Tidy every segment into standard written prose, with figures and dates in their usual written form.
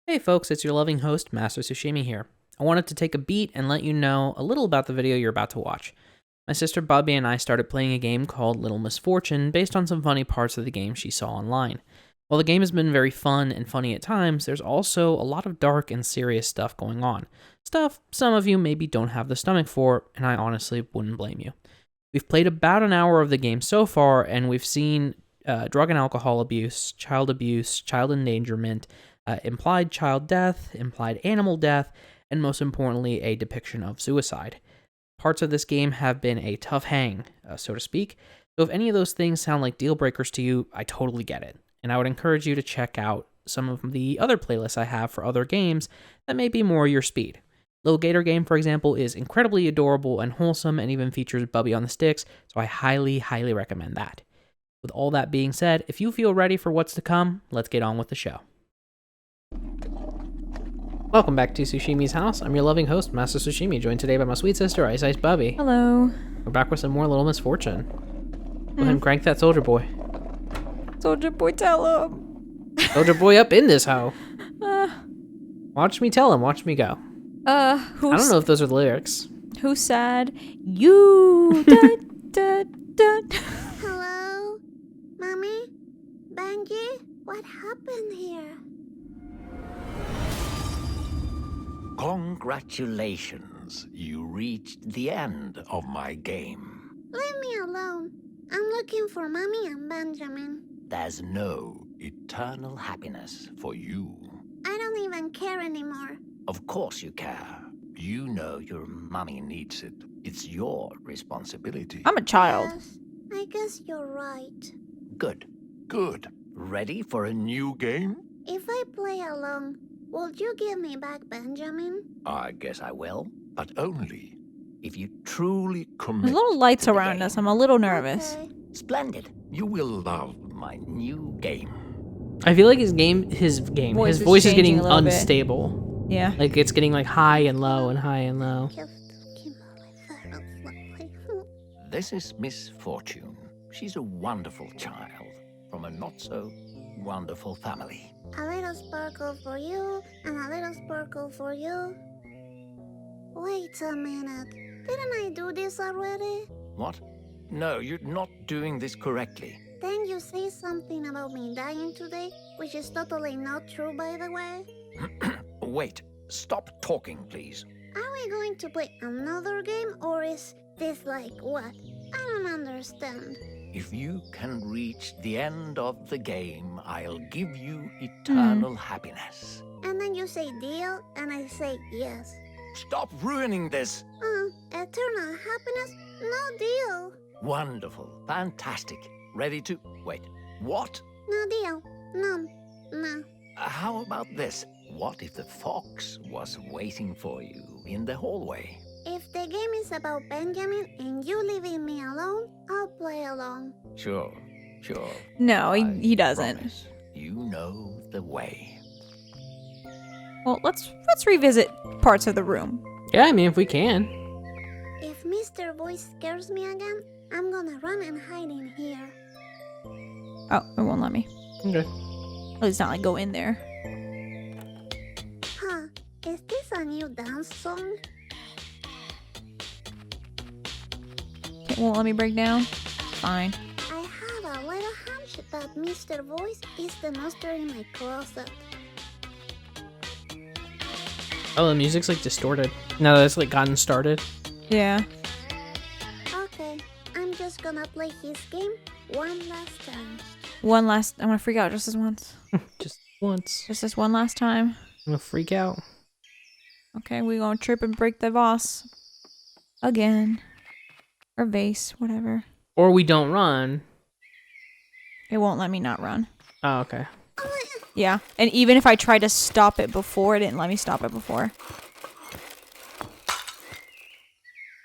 Hey folks, it's your loving host, Master Sushimi here. I wanted to take a beat and let you know a little about the video you're about to watch. My sister Bubbie and I started playing a game called Little Misfortune based on some funny parts of the game she saw online. While the game has been very fun and funny at times, there's also a lot of dark and serious stuff going on. Stuff some of you maybe don't have the stomach for, and I honestly wouldn't blame you. We've played about an hour of the game so far, and we've seen drug and alcohol abuse, child endangerment, implied child death, implied animal death, and most importantly, a depiction of suicide. Parts of this game have been a tough hang, so to speak, so if any of those things sound like deal breakers to you, I totally get it, and I would encourage you to check out some of the other playlists I have for other games that may be more your speed. Little Gator Game, for example, is incredibly adorable and wholesome and even features Bubbie on the sticks, so I highly, highly recommend that. With all that being said, if you feel ready for what's to come, let's get on with the show. Welcome back to Sushimi's house. I'm your loving host, Master Sushimi, joined today by my sweet sister, Ice Ice Bubbie. Hello. We're back with some more Little Misfortune. Go ahead and crank that soldier boy. Soldier boy, tell him. Soldier boy up in this hoe. Watch me tell him, watch me go. I don't know if those are the lyrics. Who's sad? You. da, da, da. Hello? Mommy? Benji? What happened here? Congratulations, you reached the end of my game. Leave me alone. I'm looking for Mommy and Benjamin. There's no eternal happiness for you. I don't even care anymore. Of course you care. You know your mommy needs it. It's your responsibility. I'm a child. Yes, I guess you're right. Good. Good. Ready for a new game? If I play along, would you give me back Benjamin? I guess I will, but only if you truly commit. There's little lights to the around game. us. I'm a little nervous. Okay. Splendid. You will love my new game. I feel like his Voice voice is is getting changing a little bit. unstable. Yeah. Like it's getting like high and low and high and low. This is Miss Fortune. She's a wonderful child from a not-so-wonderful family. A little sparkle for you, and a little sparkle for you. Wait a minute. Didn't I do this already? What? No, you're not doing this correctly. Then you say something about me dying today, which is totally not true, by the way. Wait, stop talking, please. Are we going to play another game, or is this like what? I don't understand. If you can reach the end of the game, I'll give you eternal happiness. And then you say deal, and I say yes. Stop ruining this! Eternal happiness? No deal. Wonderful, fantastic. Ready to... Wait, what? No deal. No. How about this? What if the fox was waiting for you in the hallway? If the game is about Benjamin and you leaving me alone, I'll play along. Sure. No, I he doesn't. promise. You know the way. Well, let's revisit parts of the room. Yeah, I mean if we can. If Mr. Voice scares me again, I'm gonna run and hide in here. Oh, it won't let me. Okay. At least not like go in there. Huh, is this a new dance song? It won't let me break down. Fine. I have a little hunch that Mr. Voice is the monster in my closet. Oh, the music's like distorted. Now that it's like gotten started. Yeah. Okay, I'm just gonna play his game one last time. I'm gonna freak out just this once. Just once. Just this one last time. I'm gonna freak out. Okay, we gonna trip and break the vase. Again. Or vase, whatever. Or we don't run. It won't let me not run. Oh, okay. Yeah, and even if I tried to stop it before, it didn't let me stop it before.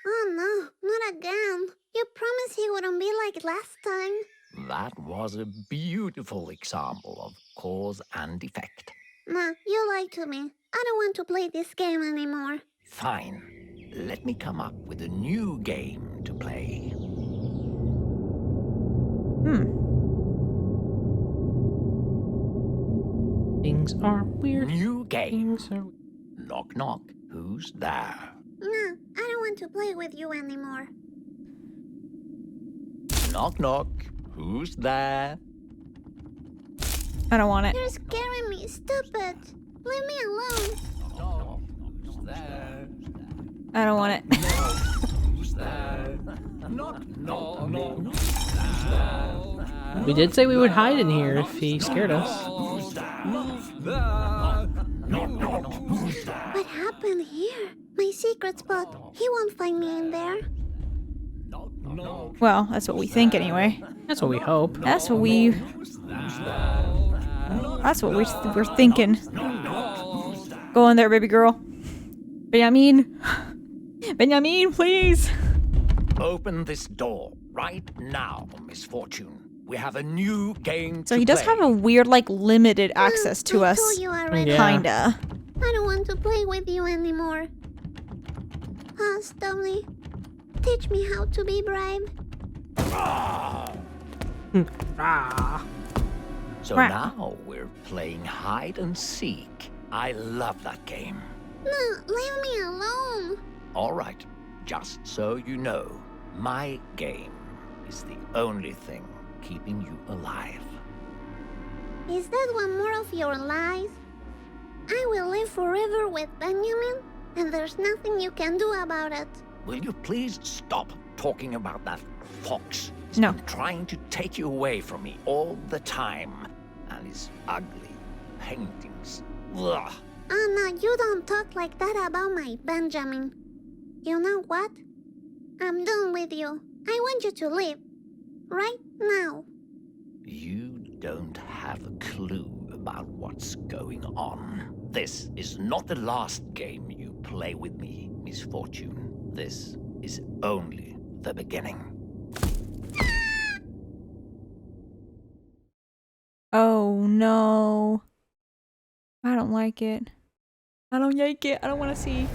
Oh no, not again. You promised he wouldn't be like last time. That was a beautiful example of cause and effect. Nah, you lied to me. I don't want to play this game anymore. Fine. Let me come up with a new game to play. Things are weird. New game. Things are... Knock, knock. Who's there? No, I don't want to play with you anymore. Knock, knock. Who's there? I don't want it. You're scaring me. Stop it. Leave me alone. Knock, who's there? I don't want it. Who's there? Knock, knock, knock. Who's there? We did say we would hide in here if he scared us. Who's there? Who's there? Knock, knock. Who's there? What happened here? My secret spot. He won't find me in there. Knock, knock. Well, that's what we think anyway. That's what we hope. That's what we. That's what we're thinking. Go in there, baby girl. Benjamin. Benjamin, please. Open this door right now, Misfortune. We have a new game So to he does play. have a weird, like, limited access to I us. told you already. Yeah. Kinda. I don't want to play with you anymore. Stony, teach me how to be brave. Ah. So Crap. now we're playing hide and seek. I love that game. No, leave me alone. All right, just so you know, my game is the only thing keeping you alive. Is that one more of your lies? I will live forever with Benjamin, and there's nothing you can do about it. Will you please stop talking about that fox? He's No. been trying to take you away from me all the time. And his ugly paintings. Ugh. Oh no, you don't talk like that about my Benjamin. You know what? I'm done with you. I want you to leave. Right now. You don't have a clue about what's going on. This is not the last game you play with me, Misfortune. This is only the beginning. Oh no. I don't like it. I don't like it. I don't want to see.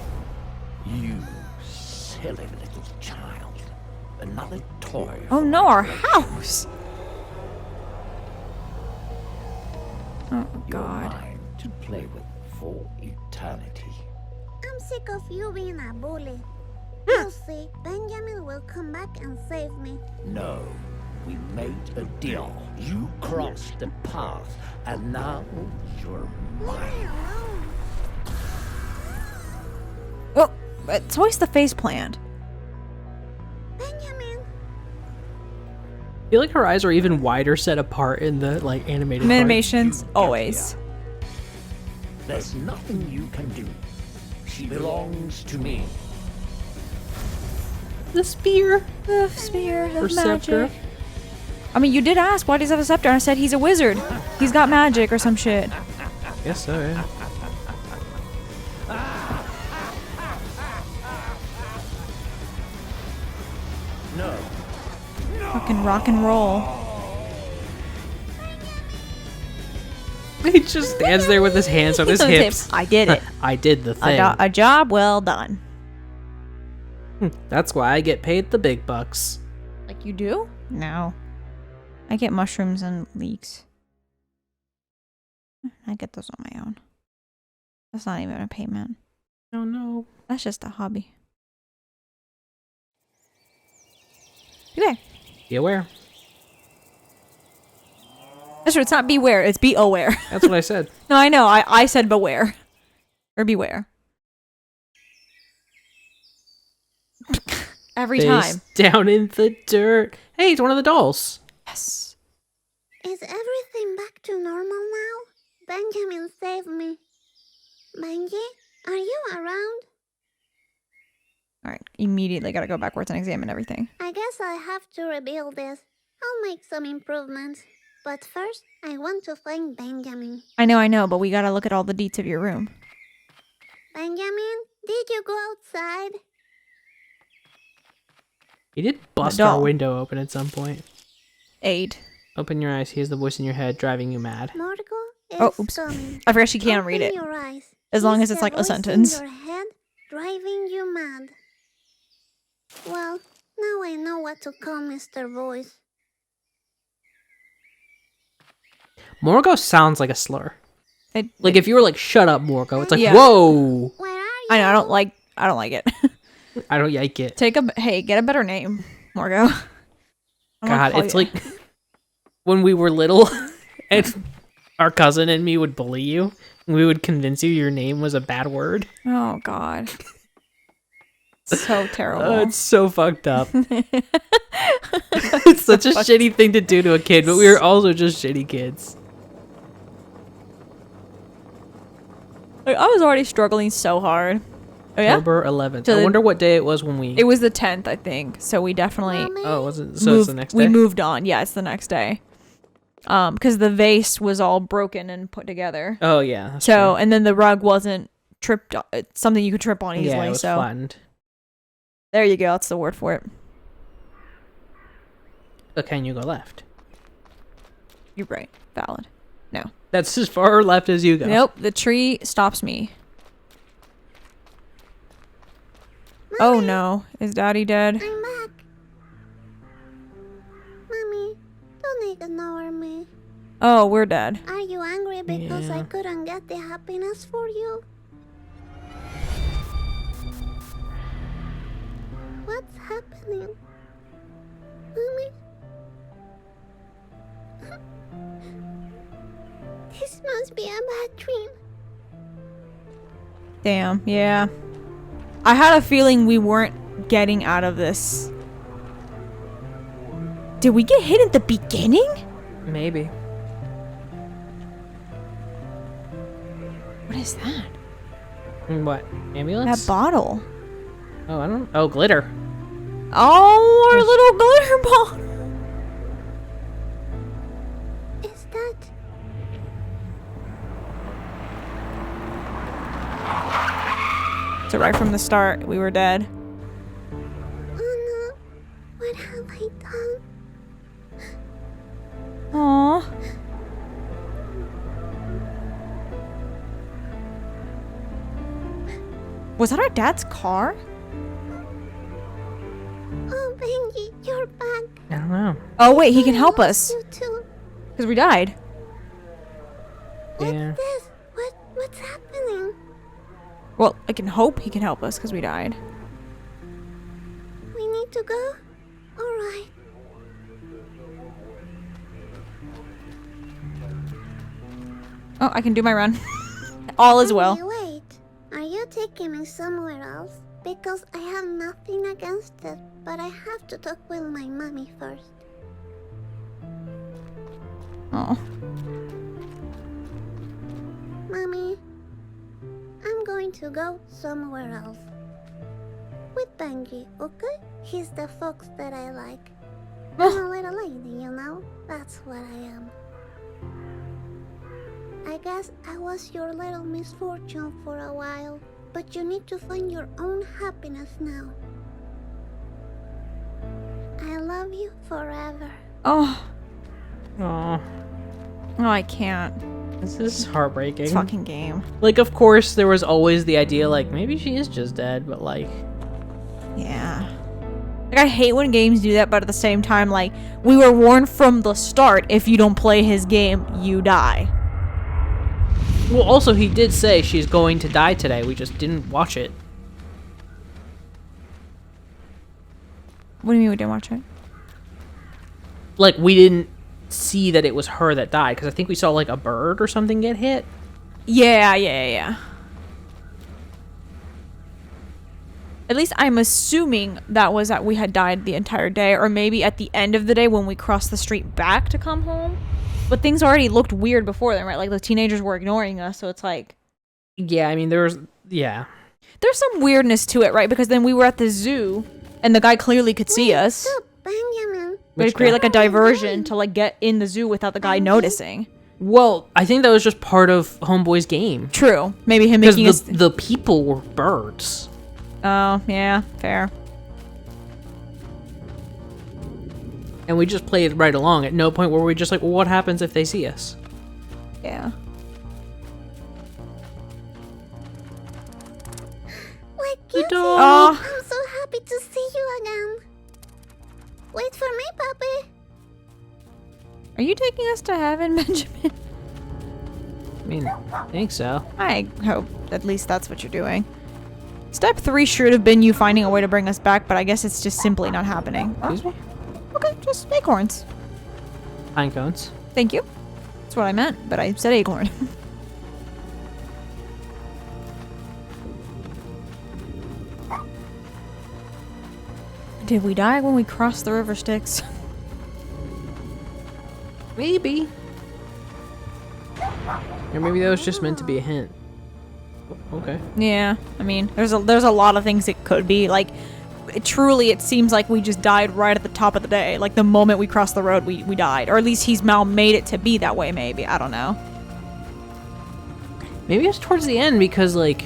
You silly little child. Another toy. Oh for no, my our collection. house. Oh You're god. mine to play with for eternity. I'm sick of you being a bully. You'll see, Benjamin will come back and save me. No, we made a deal. You crossed the path, and now you're Leave me mine. alone. Oh, it's always the face plant. Benjamin. I feel like her eyes are even wider set apart in the like animated part. Animations, You get always. here. There's nothing you can do. She belongs to me. The spear. The spear Or of scepter. magic. I mean, you did ask why does he have a scepter, and I said he's a wizard. He's got magic or some shit. Guess so, yeah. No. Fucking rock and roll. He just stands there with his hands on his hips. I did it. I did the thing. A job well done. That's why I get paid the big bucks. Like you do? No. I get mushrooms and leeks. I get those on my own. That's not even a payment. Oh no. That's just a hobby. Okay. Be aware. That's true. It's not beware. It's be aware. That's what I said. No, I know. I said beware. Or beware. Every Face time. down in the dirt. Hey, it's one of the dolls. Yes. Is everything back to normal now? Benjamin saved me. Benji, are you around? Alright. Immediately gotta go backwards and examine everything. I guess I have to rebuild this. I'll make some improvements. But first, I want to find Benjamin. I know, but we gotta look at all the deets of your room. Benjamin, did you go outside? He did bust doll. our window open at some point. 8. Open your eyes. He has the voice in your head driving you mad. Margot is Oh, oops. coming. I forgot she can't Open read it. Your eyes. As long Is as it's the like a voice sentence. In your head driving you mad. Well, now I know what to call Mr. Voice. Morgo sounds like a slur. Like if you were like, "Shut up, Morgo," it's like, Yeah. "Whoa!" Where are you? I know. I don't like it. I don't like it. Hey, get a better name, Morgo. I'm gonna God, call it's you- like when we were little, and our cousin and me would bully you. And we would convince you your name was a bad word. Oh God. So terrible. It's so fucked up. It's such a shitty thing to do to a kid, but we were also just shitty kids. Like, I was already struggling so hard. Oh yeah. October 11th. So I wonder what day it was when we. It was the 10th, I think. So we definitely Mommy? Oh, was it? So it's the next day. we moved on. Yeah, it's the next day. Because the vase was all broken and put together. Oh yeah. That's So true. and then the rug wasn't tripped. It's something you could trip on easily. Yeah, it was so flattened. there you go. That's the word for it. But can you go left? You're right. Valid. No. That's as far left as you go. Nope. The tree stops me. Oh no. Is Daddy dead? I'm back. Mommy, don't ignore me. Oh, we're dead. Are you angry because I Yeah. couldn't get the happiness for you? What's happening? Mommy? This must be a bad dream. Damn. Yeah. I had a feeling we weren't getting out of this. Did we get hit at the beginning? Maybe. What is that? What? Ambulance? That bottle. Oh, I don't. Oh, glitter. Oh, our little glitter bottle. Is that... So right from the start, we were dead. Oh no. What have I done? Aww. Was that our dad's car? Oh, Benji, you're back. I don't know. Oh wait, he can help us. You too. Because we died. What's Yeah. this? What's happening? Well, I can hope he can help us because we died. We need to go? Alright. Oh, I can do my run. All is well. Wait. Are you taking me somewhere else? Because I have nothing against it, but I have to talk with my mommy first. Oh. Mommy, I'm going to go somewhere else. With Benji, okay? He's the fox that I like. I'm a little lady, you know? That's what I am. I guess I was your little misfortune for a while, but you need to find your own happiness now. I love you forever. Oh. Oh, Oh, I can't. this is heartbreaking. This fucking game. Like, of course, there was always the idea, like, maybe she is just dead, but like, Yeah. Like, I hate when games do that, but at the same time, like, we were warned from the start, if you don't play his game, you die. well, also he did say she's going to die today. We just didn't watch it. What do you mean we didn't watch it? Like, we didn't see that it was her that died because I think we saw like a bird or something get hit. Yeah. At least I'm assuming that was that we had died the entire day, or maybe at the end of the day when we crossed the street back to come home. But things already looked weird before then, right? Like the teenagers were ignoring us, so it's like Yeah, I mean, there's some weirdness to it, right? Because then we were at the zoo, and the guy clearly could see us. Stop, Benjamin. We had to create like a diversion to like get in the zoo without the guy noticing. Well, I think that was just part of Homeboy's game True. Maybe him because making us. the people were birds. Oh yeah, fair. And we just played right along. At no point were we just like, well, what happens if they see us? Yeah. Like You Kitty. don't- Oh. I'm so happy to see you again. Wait for me, puppy. Are you taking us to heaven, Benjamin? mean, I think so. I hope at least that's what you're doing. Step 3 should have been you finding a way to bring us back, but I guess it's just simply not happening. Oh, Excuse me? okay, just acorns. Pine cones. Thank you. That's what I meant, but I said acorn. Did we die when we crossed the river Styx? Maybe. Or maybe that was just meant to be a hint. Okay. Yeah, I mean, there's a lot of things it could be. Like, it seems like we just died right at the top of the day. Like, the moment we crossed the road, we died. Or at least he's now made it to be that way, maybe. I don't know. Maybe it's towards the end because, like...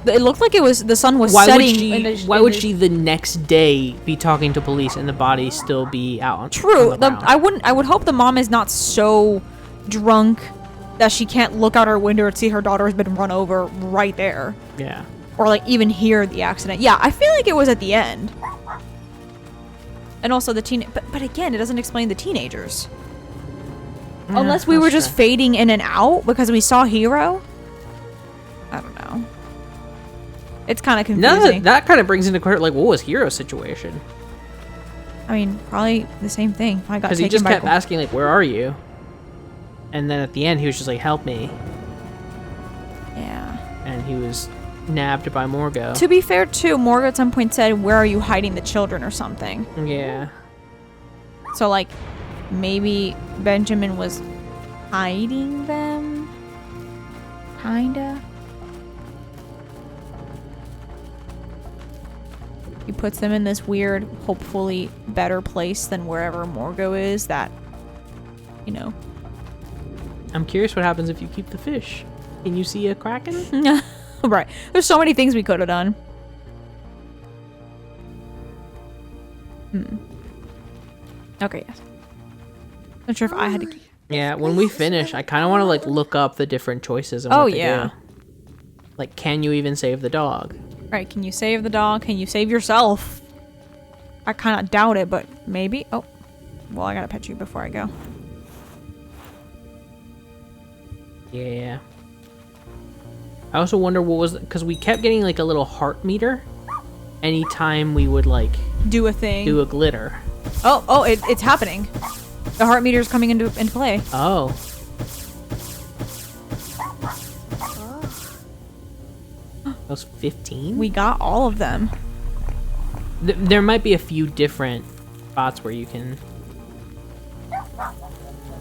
It looked like the sun was Why setting. would she the next day be talking to police and the body still be out on True. on the ground? I would hope the mom is not so drunk that she can't look out her window and see her daughter has been run over right there. Yeah. Or like even hear the accident. Yeah, I feel like it was at the end. And also the but again, it doesn't explain the teenagers. Yeah, Unless we were that's just true. fading in and out because we saw Hero. I don't know. It's kind of confusing. That kind of brings into question, like, what was Hero's situation? I mean, probably the same thing. I got Because taken he just by kept asking, like, where are you? And then at the end, he was just like, help me. Yeah. And he was nabbed by Morgo. To be fair, too, Morgan at some point said, "Where are you hiding the children?" or something. Yeah. So, like, maybe Benjamin was hiding them? Kinda? He puts them in this weird, hopefully better place than wherever Morgo is that, you know. I'm curious what happens if you keep the fish. Can you see a kraken? Right. There's so many things we could have done. Okay, yes. Not sure if I had to... Yeah, when we finish, I kind of want to, like, look up the different choices and Oh, what they yeah. do. Like, can you even save the dog? Right, can you save the dog? Can you save yourself? I kind of doubt it, but maybe. Oh, well, I gotta pet you before I go. Yeah. I also wonder what was... Because we kept getting, like, a little heart meter anytime we would, like, Do a thing. do a glitter. Oh, it's happening. The heart meter's coming into play. Oh. That was 15? We got all of them. There might be a few different spots where you can...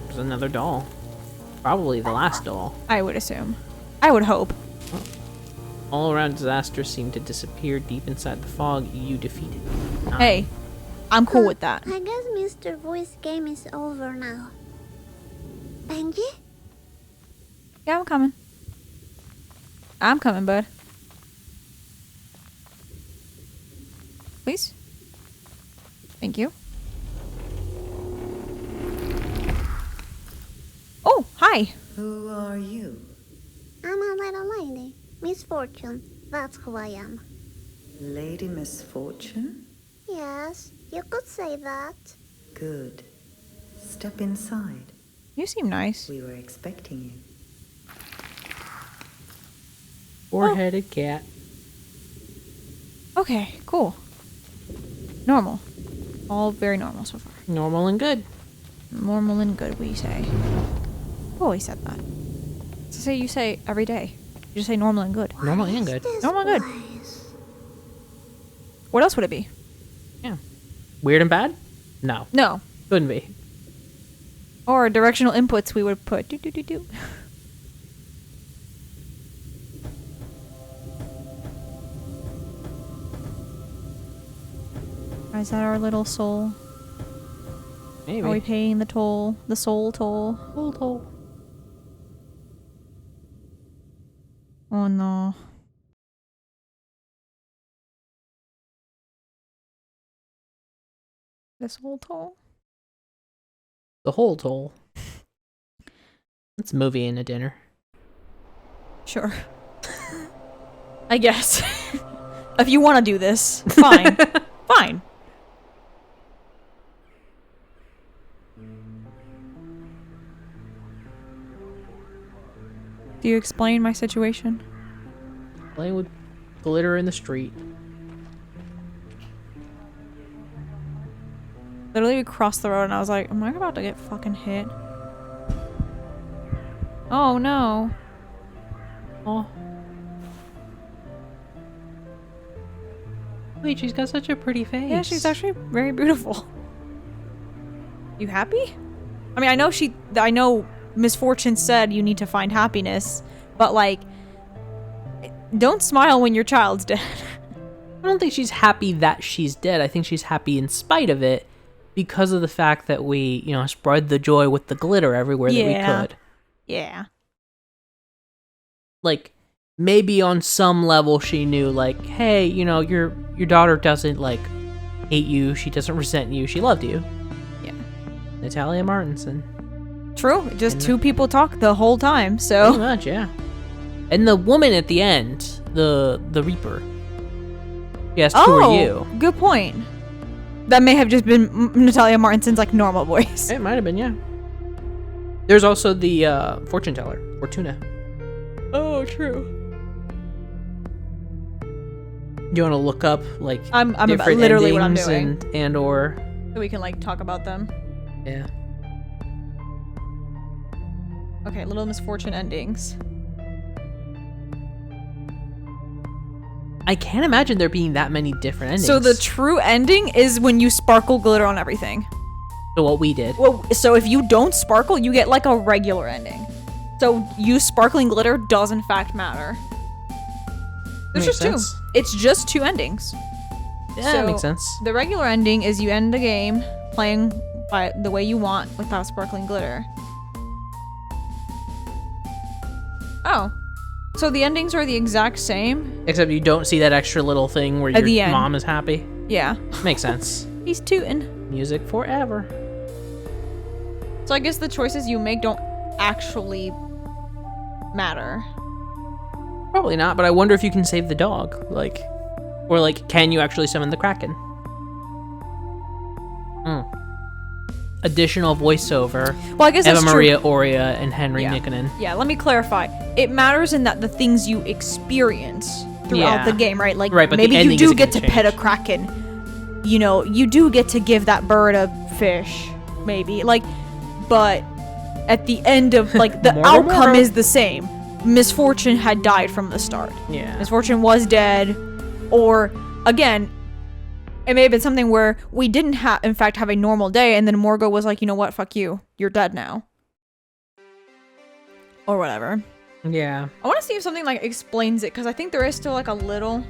There's another doll. Probably the last doll. I would assume. I would hope. All around disasters seem to disappear deep inside the fog you defeated. Hey, I'm cool with that. I guess Mr. Voice game is over now. Benji? Yeah, I'm coming. I'm coming, bud. Please? Thank you. Oh, hi. Who are you? I'm a little lady. Misfortune. That's who I am. Lady Misfortune? Yes, you could say that. Good. Step inside. You seem nice. We were expecting you. Four-headed cat. Okay, cool. Normal. All very normal so far. Normal and good. Normal and good, we say. Who always said that? So you say every day. You just say normal and good. Normal and good. This Normal and good. place. What else would it be? Yeah. Weird and bad? No. No. Couldn't be. Or directional inputs we would put. Do, do, do, do. Is that our little soul? Maybe. Are we paying the toll? The soul toll? Soul toll. Oh no. The soul toll? The whole toll. It's a movie and a dinner. Sure. I guess. If you want to do this, fine. Fine. Do you explain my situation? Playing with glitter in the street. Literally, we crossed the road and I was like, am I about to get fucking hit? Oh, no. Oh. Wait, she's got such a pretty face. Yeah, she's actually very beautiful. You happy? I mean, I know Misfortune said you need to find happiness, but like, don't smile when your child's dead. I don't think she's happy that she's dead. I think she's happy in spite of it because of the fact that we, you know, spread the joy with the glitter everywhere that we could. Yeah. Like, maybe on some level she knew, like, hey, you know, your daughter doesn't, like, hate you. She doesn't resent you. She loved you. Yeah. Natalia Martinson. True. Just two people talk the whole time, so. Pretty much, yeah. And the woman at the end, the Reaper. She asked, who are you? Good point. That may have just been Natalia Martinson's, like, normal voice. It might have been, yeah. There's also the fortune teller, Fortuna. Oh, true. You want to look up, like, I'm about different literally what I'm endings doing. and or... So we can, like, talk about them. Yeah. Okay, Little Misfortune endings. I can't imagine there being that many different endings. So the true ending is when you sparkle glitter on everything. So what we did. Well, so if you don't sparkle, you get like a regular ending. So you sparkling glitter does in fact matter. There's Makes just sense. two. It's just two endings. Yeah, that makes sense. The regular ending is you end the game playing by the way you want without sparkling glitter. Oh. So the endings are the exact same? Except you don't see that extra little thing where At the your end. mom is happy. Yeah. Makes sense. He's tootin'. Music forever. So I guess the choices you make don't actually matter. Probably not, but I wonder if you can save the dog. Like, or like, can you actually summon the Kraken? Additional voiceover. Well, I guess Eva that's true. Maria Oria and Henry Yeah. Nikkonen. Yeah, let me clarify. It matters in that the things you experience throughout Yeah. the game, right? Like, Right, but the maybe you ending do isn't get to gonna pet a change. kraken. You know, you do get to give that bird a fish, maybe. Like, but at the end of, like, the Moro, outcome moro. is the same. Misfortune had died from the start. Yeah. Misfortune was dead. Or, again, it may have been something where we didn't in fact have a normal day, and then Morgo was like, you know what, fuck you. You're dead now. Or whatever. Yeah. I want to see if something, like, explains it, because I think there is still, like, a little...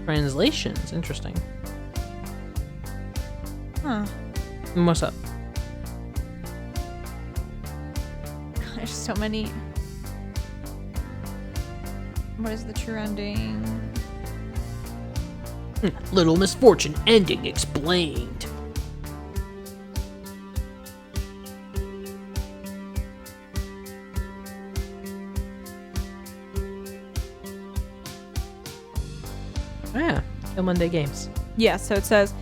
Translations. Interesting. Huh. What's up? There's so many... What is the true ending? Little Misfortune ending explained. Oh yeah, Kill Monday Games. Yeah, so it says,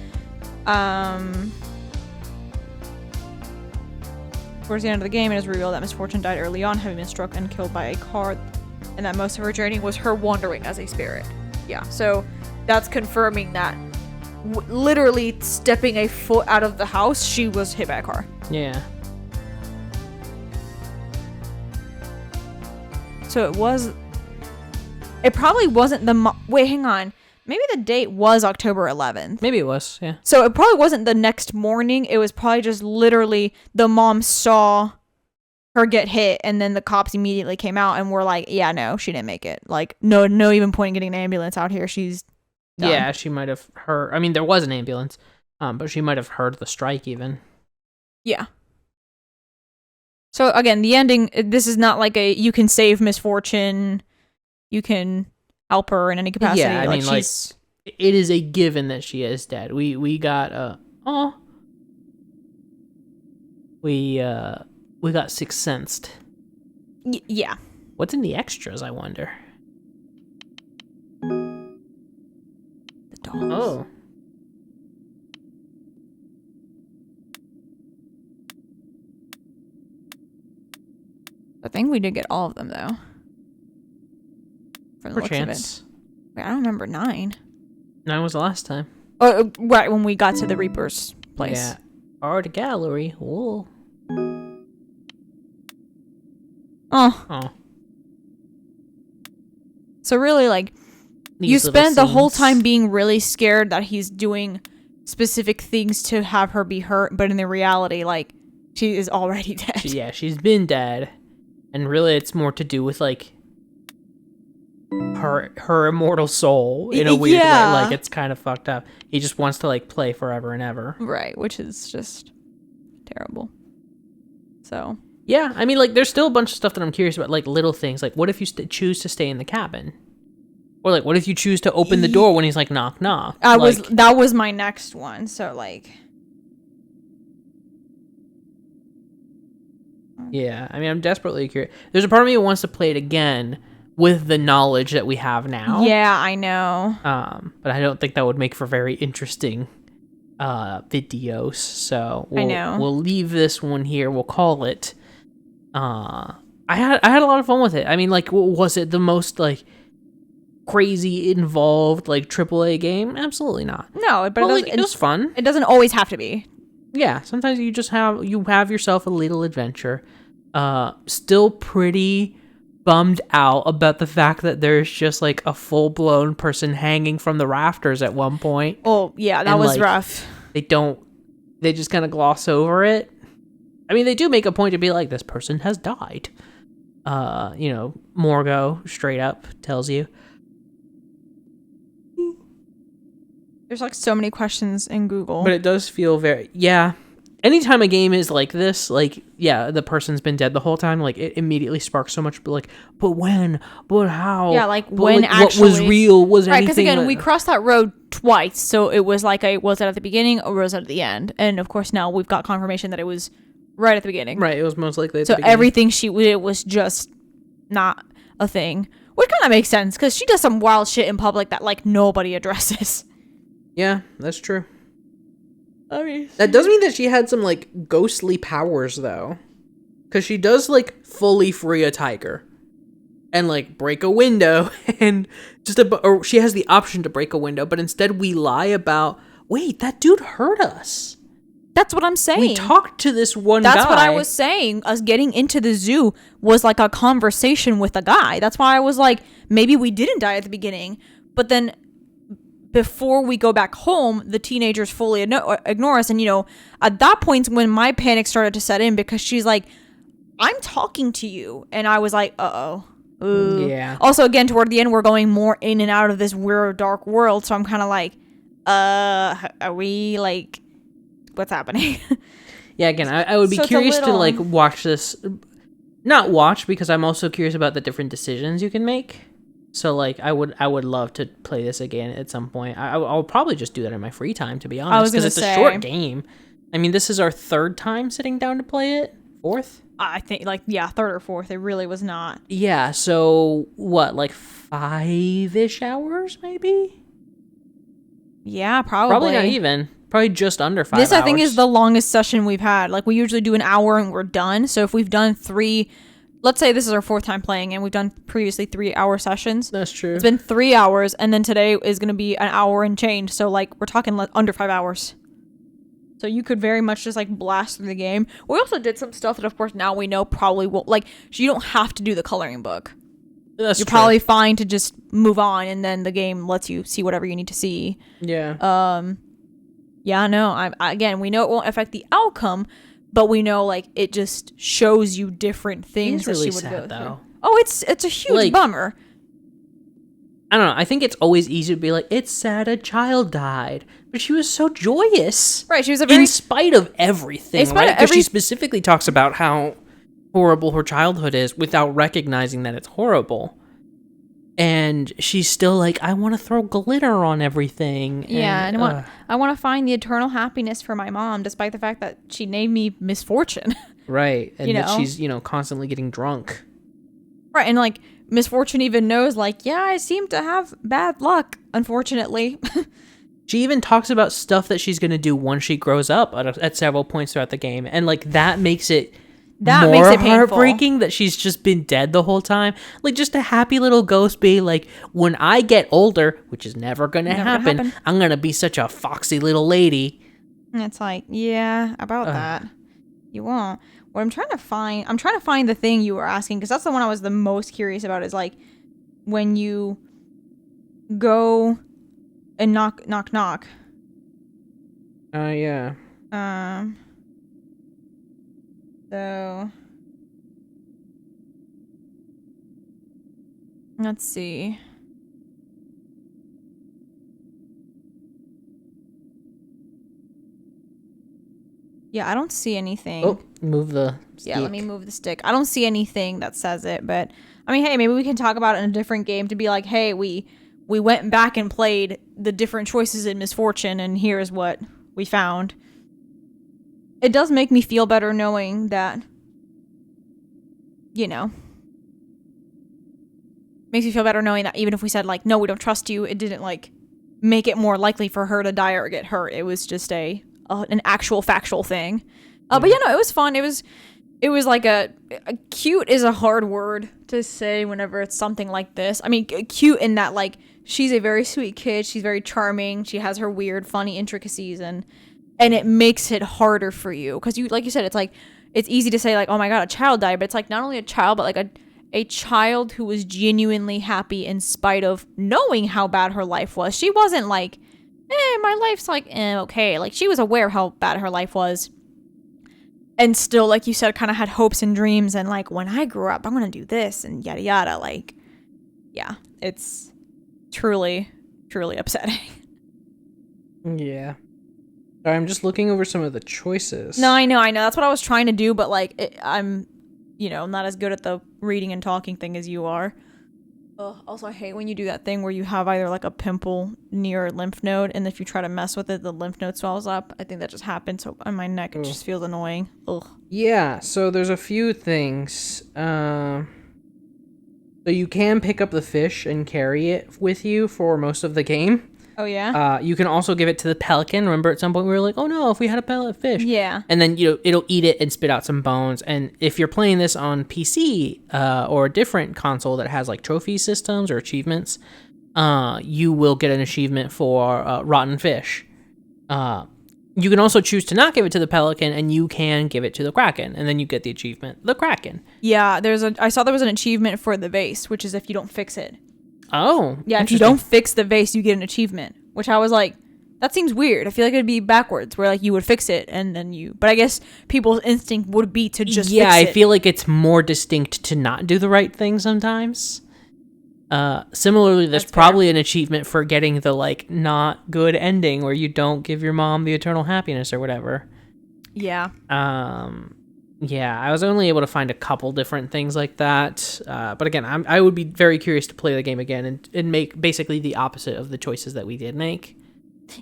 towards the end of the game, it is revealed that Misfortune died early on, having been struck and killed by a car, and that most of her journey was her wandering as a spirit. Yeah, so that's confirming that literally stepping a foot out of the house, she was hit by a car. Yeah. So it probably wasn't wait, hang on. Maybe the date was October 11th. Maybe it was, yeah. So it probably wasn't the next morning. It was probably just literally the mom saw her get hit, and then the cops immediately came out and were like, yeah, no, she didn't make it. Like, no even point in getting an ambulance out here. She's done. Yeah, she might have heard. I mean, there was an ambulance, but she might have heard the strike even. Yeah. So again, the ending, this is not like you can save Misfortune, you can help her in any capacity. Yeah, I mean, she's... like, it is a given that she is dead. We got we got Sixth Sensed. Yeah. What's in the extras, I wonder? The dogs. Oh. think we did get all of them, though. From the looks of it. Perchance. Wait, I don't remember 9. 9 was the last time. Oh, right, when we got to the Reaper's place. Yeah. Art gallery. Whoa. Oh. Oh. So really, like, These you little spend the whole scenes. time being really scared that he's doing specific things to have her be hurt, but in the reality, like, she is already dead. She's been dead. And really it's more to do with, like, her immortal soul in a weird way. Like, it's kind of fucked up. He just wants to, like, play forever and ever. Right, which is just terrible. So. Yeah, I mean, like, there's still a bunch of stuff that I'm curious about, like, little things. Like, what if you choose to stay in the cabin? Or, like, what if you choose to open the door when he's like, knock, knock? That was my next one, so, like. Yeah, I mean, I'm desperately curious. There's a part of me who wants to play it again with the knowledge that we have now. Yeah, I know. But I don't think that would make for very interesting videos. So I know. We'll leave this one here. We'll call it. I had a lot of fun with it. I mean, like, was it the most like crazy involved like AAA game? Absolutely not. No, but it was fun. It doesn't always have to be. Yeah, sometimes you just have yourself a little adventure. Still pretty bummed out about the fact that there's just like a full-blown person hanging from the rafters at one point. Oh, yeah, that was rough. They just kind of gloss over it. I mean, they do make a point to be like, this person has died. Morgo straight up tells you. There's like so many questions in Google. But it does feel anytime a game is like this, like, yeah, the person's been dead the whole time, like, it immediately sparks so much, like, but when? But how? Yeah, like, but, when like, actually... what was real? Was right, anything... because, again, we crossed that road twice, so it was like, was it at the beginning or was it at the end? And, of course, now we've got confirmation that it was right at the beginning. Right, it was most likely at the beginning. So everything it was just not a thing. Which kind of makes sense, because she does some wild shit in public that, like, nobody addresses. Yeah, that's true. I mean, that does mean that she had some, like, ghostly powers, though. Because she does, like, fully free a tiger. And, like, break a window. And or she has the option to break a window. But instead we lie about, wait, that dude hurt us. That's what I'm saying. We talked to this one guy. That's what I was saying. Us getting into the zoo was like a conversation with a guy. That's why I was like, maybe we didn't die at the beginning. But then before we go back home, the teenagers fully ignore us. And, at that point when my panic started to set in, because she's like, I'm talking to you. And I was like, uh-oh. Ooh. Yeah. Also, again, toward the end, we're going more in and out of this weird, dark world. So I'm kind of like, are we, like, what's happening? Yeah, again, I would be curious to, like, watch this. Not watch, because I'm also curious about the different decisions you can make. So, like, I would love to play this again at some point. I'll probably just do that in my free time, to be honest, because it's a short game. I mean, this is our 3rd time sitting down to play it. 4th? I think, like, yeah, 3rd or 4th. It really was not. Yeah, so, what, like 5-ish hours, maybe? Yeah, probably. Probably not even. Probably just under 5 hours. This, I think, is the longest session we've had. Like, we usually do an hour and we're done. So if we've done 3... Let's say this is our 4th time playing and we've done previously 3-hour sessions. That's true. It's been 3 hours, and then today is going to be an hour and change. So, like, we're talking under 5 hours. So you could very much just, like, blast through the game. We also did some stuff that, of course, now we know probably won't... Like, you don't have to do the coloring book. You're probably fine to just move on, and then the game lets you see whatever you need to see. Yeah. Yeah, no, again, we know it won't affect the outcome, but we know, like, it just shows you different things It's really that she would sad, go though. through. Oh, it's a huge Like, bummer. I don't know. I think it's always easy to be like, it's sad a child died. But she was so joyous. Right, she was a very... In spite of everything, In spite right? of Because she specifically talks about how horrible her childhood is without recognizing that it's horrible. And she's still like, I want to throw glitter on everything. Yeah, and I want to find the eternal happiness for my mom, despite the fact that she named me Misfortune. Right, and that know? she's, constantly getting drunk. Right, and, like, Misfortune even knows, like, yeah, I seem to have bad luck, unfortunately. She even talks about stuff that she's going to do once she grows up at several points throughout the game. And, like, that makes it That more makes it painful. heartbreaking that she's just been dead the whole time. Like, just a happy little ghost being like, when I get older, which is never gonna happen, I'm gonna be such a foxy little lady. And it's like, yeah, about that. You won't. What I'm trying to find the thing you were asking, because that's the one I was the most curious about, is like when you go and knock. Yeah. So let's see. Yeah, I don't see anything. Oh, move the stick. Yeah, let me move the stick. I don't see anything that says it, but I mean, hey, maybe we can talk about it in a different game to be like, hey, we went back and played the different choices in Misfortune, and here's what we found. It does make me feel better knowing that, you know, makes me feel better knowing that even if we said, like, no, we don't trust you, it didn't, like, make it more likely for her to die or get hurt. It was just an actual factual thing. But yeah, no, it was fun. It was like cute is a hard word to say whenever it's something like this. I mean, cute in that, like, she's a very sweet kid. She's very charming. She has her weird, funny intricacies, and it makes it harder for you. Because you, like you said, it's like, it's easy to say, like, oh my God, a child died. But it's like not only a child, but like a child who was genuinely happy in spite of knowing how bad her life was. She wasn't like, my life's like, okay. Like, she was aware how bad her life was. And still, like you said, kind of had hopes and dreams. And like, when I grew up, I'm going to do this and yada yada. Like, yeah, it's truly, truly upsetting. Yeah. Sorry, I'm just looking over some of the choices. No, I know. That's what I was trying to do. But like, I'm, not as good at the reading and talking thing as you are. Also, I hate when you do that thing where you have either like a pimple near a lymph node, and if you try to mess with it, the lymph node swells up. I think that just happened. So on my neck, it just feels annoying. Ugh. Yeah, so there's a few things. So you can pick up the fish and carry it with you for most of the game. Oh, yeah? You can also give it to the pelican. Remember at some point we were like, oh no, if we had a pellet fish. Yeah. And then, it'll eat it and spit out some bones. And if you're playing this on PC or a different console that has like trophy systems or achievements, you will get an achievement for rotten fish. You can also choose to not give it to the pelican, and you can give it to the kraken, and then you get the achievement, the kraken. Yeah, I saw there was an achievement for the vase, which is if you don't fix it. Oh, yeah. If you don't fix the vase, you get an achievement. Which I was like, that seems weird. I feel like it'd be backwards, where like you would fix it and then you. But I guess people's instinct would be to just. Yeah, fix it. I feel like it's more distinct to not do the right thing sometimes. Similarly, there's probably an achievement for getting the like not good ending where you don't give your mom the eternal happiness or whatever. Yeah. Yeah, I was only able to find a couple different things like that. But again, I would be very curious to play the game again and make basically the opposite of the choices that we did make.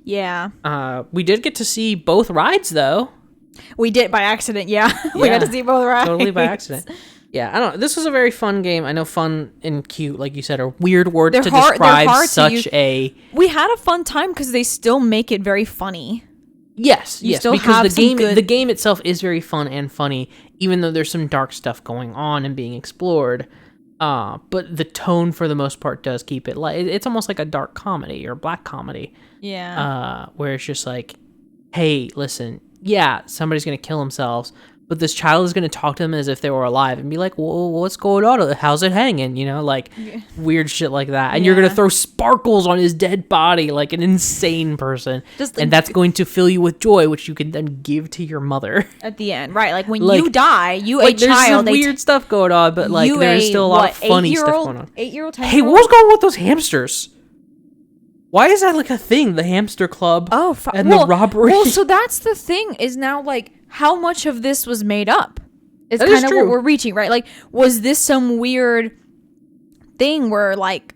Yeah. We did get to see both rides, though. We did by accident, yeah. We got to see both rides. Totally by accident. Yeah, I don't know. This was a very fun game. I know fun and cute, like you said, are weird words to describe such a... We had a fun time because they still make it very funny. Yes, because the game itself is very fun and funny, even though there's some dark stuff going on and being explored. But the tone, for the most part, does keep it light. It's almost like a dark comedy or black comedy. Yeah. Where it's just like, hey, listen, yeah, somebody's gonna kill themselves, but this child is gonna talk to them as if they were alive and be like, well, what's going on? How's it hanging? Weird shit like that. And you're gonna throw sparkles on his dead body like an insane person. And that's going to fill you with joy, which you can then give to your mother. At the end, right? Like when you die, a child. There's some weird stuff going on, but like there's still a lot of funny stuff going on. 8-year-old, 10-year-old? Hey, what was going on with those hamsters? Why is that like a thing? The hamster club and the robbery. Well, so that's the thing is now like how much of this was made up? It's kind of what we're reaching, right? Like, was this some weird thing where like...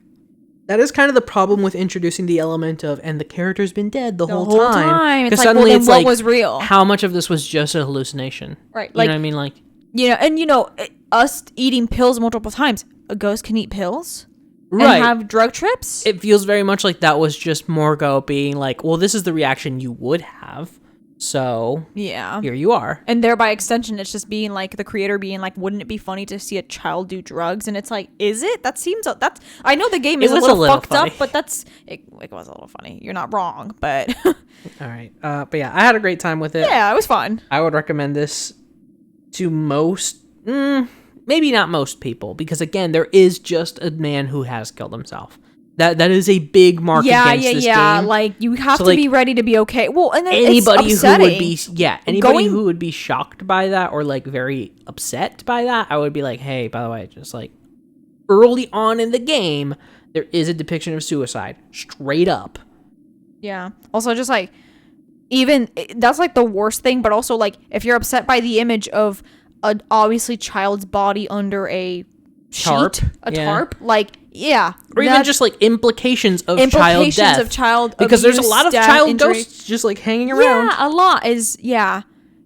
That is kind of the problem with introducing the element of, and the character's been dead the whole time. It's like, well, then what was real? How much of this was just a hallucination? Right. You know what I mean? Like... us eating pills multiple times. A ghost can eat pills? Right. And have drug trips? It feels very much like that was just Morgo being like, well, this is the reaction you would have. So Yeah. here you are. And thereby extension, it's just being like the creator being like, wouldn't it be funny to see a child do drugs? And it's like, is it? That seems that's. I know the game is a little fucked funny. up, but it was a little funny. You're not wrong, but All right. But yeah, I had a great time with it. yeah, it was fun. I would recommend this to most, maybe not most people, because again, there is just a man who has killed himself. That is a big mark against this game. Like you have So, to like, be ready to be okay. Well, and then anybody it's who would upsetting. be anybody who would be shocked by that or like very upset by that, I would be like, hey, by the way, just like early on in the game, there is a depiction of suicide straight up. Yeah. Also, just like even that's like the worst thing, but also like if you're upset by the image of an obviously child's body under a Tarp, tarp, like or even just like implications of child death, because there's a lot of child ghosts just like hanging around. Yeah, a lot is you know.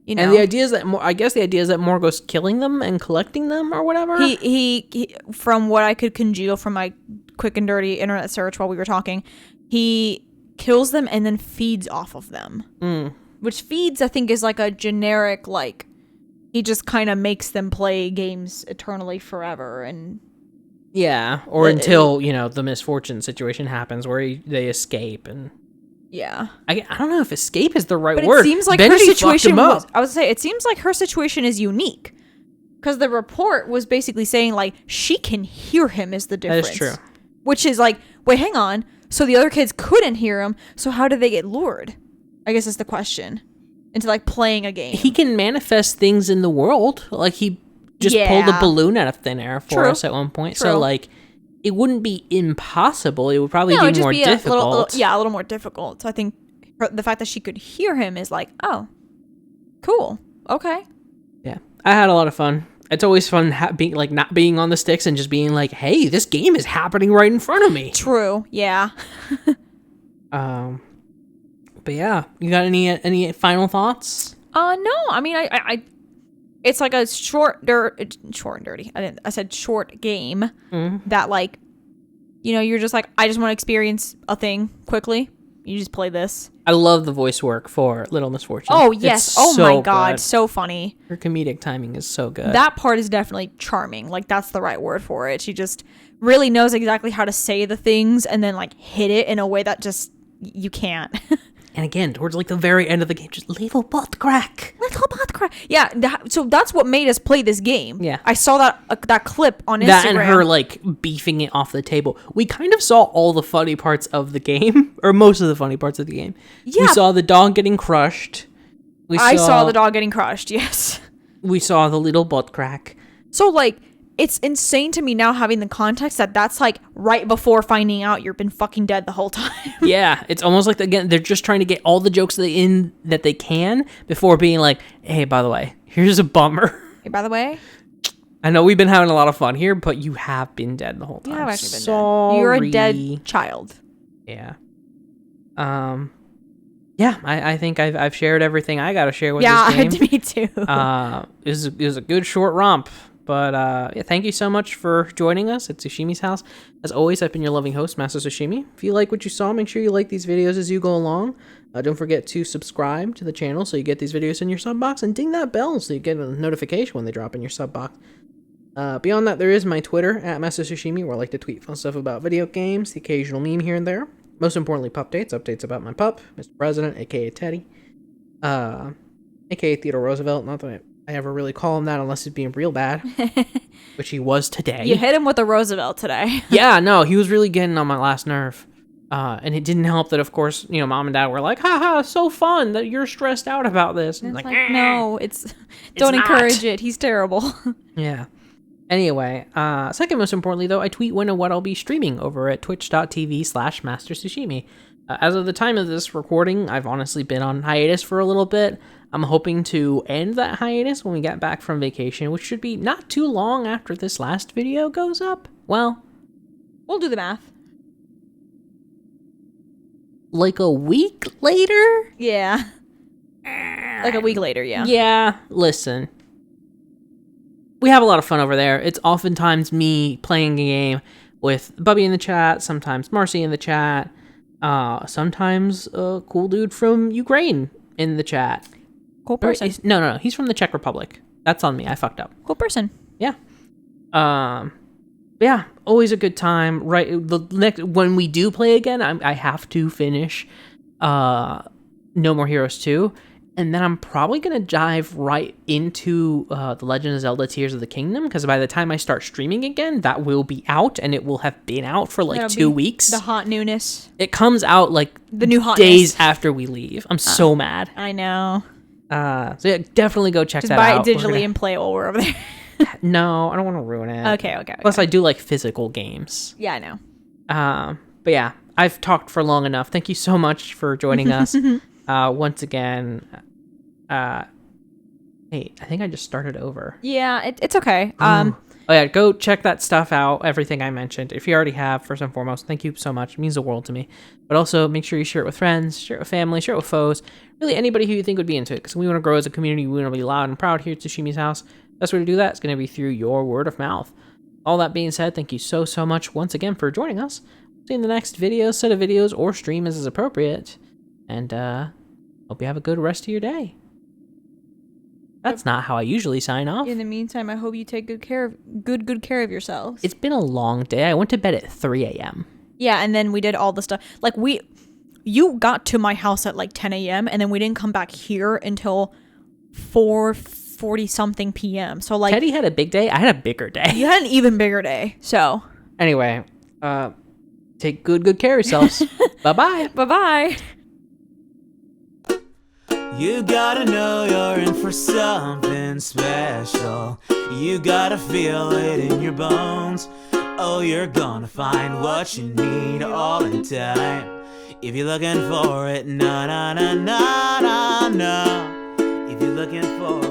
And the idea is that Morgoth's killing them and collecting them or whatever. He from what I could congeal from my quick and dirty internet search while we were talking, he kills them and then feeds off of them. Which feeds, I think, is like a generic, like, he just kind of makes them play games eternally forever. And yeah, or until, the misfortune situation happens where they escape. And yeah. I don't know if escape is the right but word. It seems like Benji her situation fucked him up. I would say it seems like her situation is unique. Because the report was basically saying, like, she can hear him is the difference. That is true. Which is like, wait, hang on. So the other kids couldn't hear him. So how did they get lured? I guess is the question. Into like playing a game. He can manifest things in the world. Like he just pulled a balloon out of thin air for us at one point. True. So like it wouldn't be impossible. It would probably be more difficult. A little more difficult. So I think the fact that she could hear him is like, oh, cool. Okay. Yeah. I had a lot of fun. It's always fun being like not being on the sticks and just being like, hey, this game is happening right in front of me. True. Yeah. But yeah, you got any final thoughts? No. I mean, I it's like a short and dirty. I said short game that like, you're just like, I just want to experience a thing quickly. You just play this. I love the voice work for Little Misfortune. Oh, yes. It's oh, so my God. good. So funny. Her comedic timing is so good. That part is definitely charming. Like, that's the right word for it. She just really knows exactly how to say the things and then, like, hit it in a way that just, you can't. And again, towards, like, the very end of the game, just little butt crack. Little butt crack. Yeah, so that's what made us play this game. Yeah. I saw that clip on Instagram. That and her, like, beefing it off the table. We kind of saw all the funny parts of the game, or most of the funny parts of the game. Yeah. We saw the dog getting crushed. I saw the dog getting crushed, yes. We saw the little butt crack. So, like, it's insane to me now having the context that that's, like, right before finding out you've been fucking dead the whole time. Yeah, it's almost like, again, they're just trying to get all the jokes that they can before being like, hey, by the way, here's a bummer. Hey, by the way, I know we've been having a lot of fun here, but you have been dead the whole time. you have actually been Sorry. dead. You're a dead child. Yeah. Yeah, I think I've shared everything I got to share with this game. Yeah, me too. It was a good short romp. But yeah, thank you so much for joining us at Sushimi's house. As always, I've been your loving host, Master Sushimi. If you like what you saw, make sure you like these videos as you go along. Don't forget to subscribe to the channel so you get these videos in your sub box, and ding that bell so you get a notification when they drop in your sub box. Beyond that, there is my Twitter, at Master Sushimi, where I like to tweet fun stuff about video games, the occasional meme here and there. Most importantly, updates about my pup, Mr. President, aka Teddy, aka Theodore Roosevelt. Not that I ever really call him that unless he's being real bad, which he was today. You hit him with a Roosevelt today. Yeah, no, he was really getting on my last nerve. And it didn't help that, of course, Mom and Dad were like, haha, so fun that you're stressed out about this. And it's like, no, don't not. encourage it. He's terrible. Yeah. Anyway, second most importantly, though, I tweet when and what I'll be streaming over at twitch.tv/MasterSushimi. As of the time of this recording, I've honestly been on hiatus for a little bit. I'm hoping to end that hiatus when we get back from vacation, which should be not too long after this last video goes up. Well, we'll do the math. Like a week later? Yeah. Like a week later, yeah. Yeah, listen. We have a lot of fun over there. It's oftentimes me playing a game with Bubbie in the chat, sometimes Marcy in the chat, sometimes a cool dude from Ukraine in the chat. Cool person. No. He's from the Czech Republic. That's on me. I fucked up. Cool person. Yeah. Yeah, always a good time. Right, when we do play again, I have to finish No More Heroes 2, and then I'm probably gonna dive right into The Legend of Zelda: Tears of the Kingdom, because by the time I start streaming again, that will be out, and it will have been out for like That'll 2 be weeks. The hot newness. It comes out like The new hotness. days after we leave. I'm so mad. I know. So yeah, definitely go check Just that buy out. it digitally and play it while we're over there. No, I don't want to ruin it. Okay. Plus, I do like physical games. Yeah, I know. But yeah, I've talked for long enough. Thank you so much for joining us. Once again, hey, I think I just started over. Yeah, it's okay. Oh yeah, go check that stuff out. Everything I mentioned. If you already have, first and foremost, thank you so much. It means the world to me. But also make sure you share it with friends, share it with family, share it with foes. Really anybody who you think would be into it. Because we want to grow as a community. We want to be loud and proud here at Tsushimi's house. Best way to do that is going to be through your word of mouth. All that being said, thank you so much once again for joining us. See you in the next video, set of videos, or stream as is appropriate. And hope you have a good rest of your day. That's not how I usually sign off. In the meantime, I hope you take good care of yourselves. It's been a long day. I went to bed at 3 a.m. Yeah, and then we did all the stuff. Like you got to my house at like 10 a.m. and then we didn't come back here until 4:40 something p.m. So like Teddy had a big day. I had a bigger day. You had an even bigger day. So anyway, take good care of yourselves. Bye-bye. Bye-bye. You gotta know you're in for something special. You gotta feel it in your bones. Oh, you're gonna find what you need all in time. If you're looking for it, na na na na na na. If you're looking for